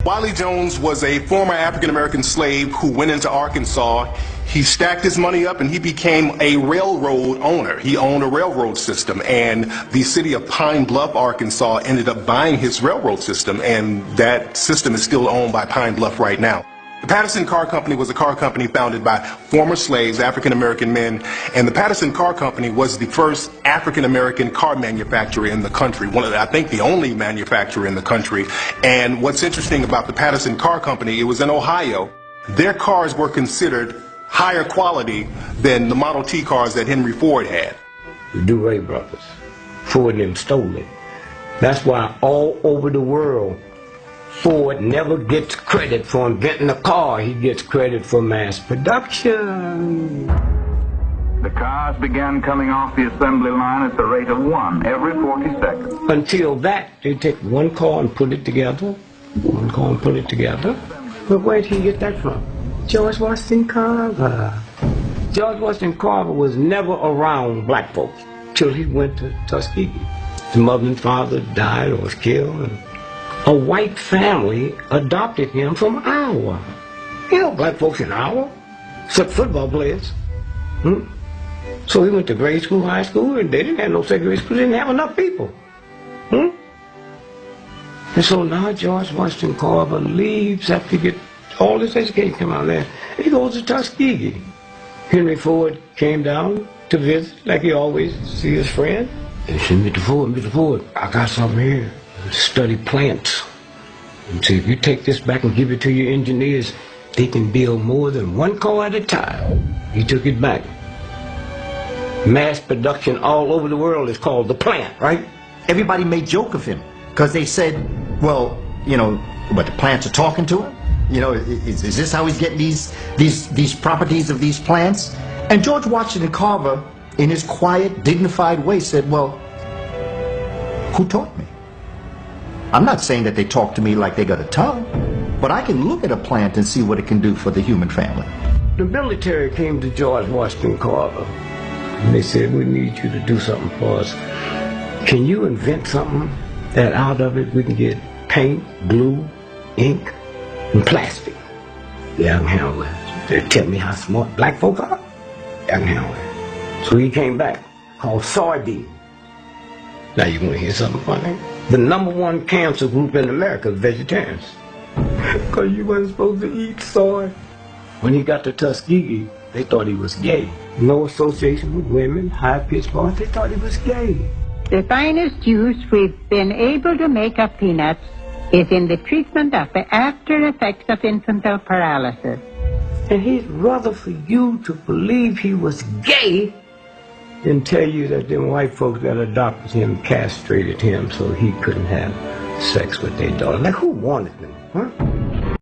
Wiley Jones was a former African-American slave who went into Arkansas. He stacked his money up and he became a railroad owner. He owned a railroad system, and the city of Pine Bluff, Arkansas ended up buying his railroad system, and that system is still owned by Pine Bluff right now. The Patterson Car Company was a car company founded by former slaves, African-American men, and the Patterson Car Company was the first African-American car manufacturer in the country, I think the only manufacturer in the country. And what's interesting about the Patterson Car Company, it was in Ohio. Their cars were considered higher quality than the Model T cars that Henry Ford had. The DeRay brothers, Ford and them stole it. That's why all over the world, Ford never gets credit for inventing a car. He gets credit for mass production. The cars began coming off the assembly line at the rate of 1 every 40 seconds. Until that, they take one car and put it together. One car and put it together. But where did he get that from? George Washington Carver. George Washington Carver was never around black folks till he went to Tuskegee. His mother and father died or was killed, and a white family adopted him from Iowa. You know, black folks in Iowa, except football players. So he went to grade school, high school, and they didn't have no segregation because they didn't have enough people. And so now George Washington Carver leaves after he gets all this education come out there. He goes to Tuskegee. Henry Ford came down to visit, like he always see his friend. And he said, Mr. Ford, I got something here. Study plants. And see, if you take this back and give it to your engineers, they can build more than one car at a time. He took it back. Mass production all over the world is called the plant, right? Everybody made joke of him because they said, well, you know, but the plants are talking to him. You know, is this how he's getting these properties of these plants? And George Washington Carver, in his quiet, dignified way, said, well, who taught me? I'm not saying that they talk to me like they got a tongue, but I can look at a plant and see what it can do for the human family. The military came to George Washington Carver, and they said, we need you to do something for us. Can you invent something that out of it we can get paint, glue, ink, and plastic? Yeah, I can handle that. They tell me how smart black folks are. I can handle that. So he came back, called Sardine. Now you want to hear something funny? The #1 cancer group in America is vegetarians. Because you wasn't supposed to eat soy. When he got to Tuskegee, they thought he was gay. No association with women, high-pitched voice, they thought he was gay. The finest juice we've been able to make of peanuts is in the treatment of the after effects of infantile paralysis. And he'd rather for you to believe he was gay than tell you that them white folks that adopted him castrated him so he couldn't have sex with their daughter. Like, who wanted them, huh?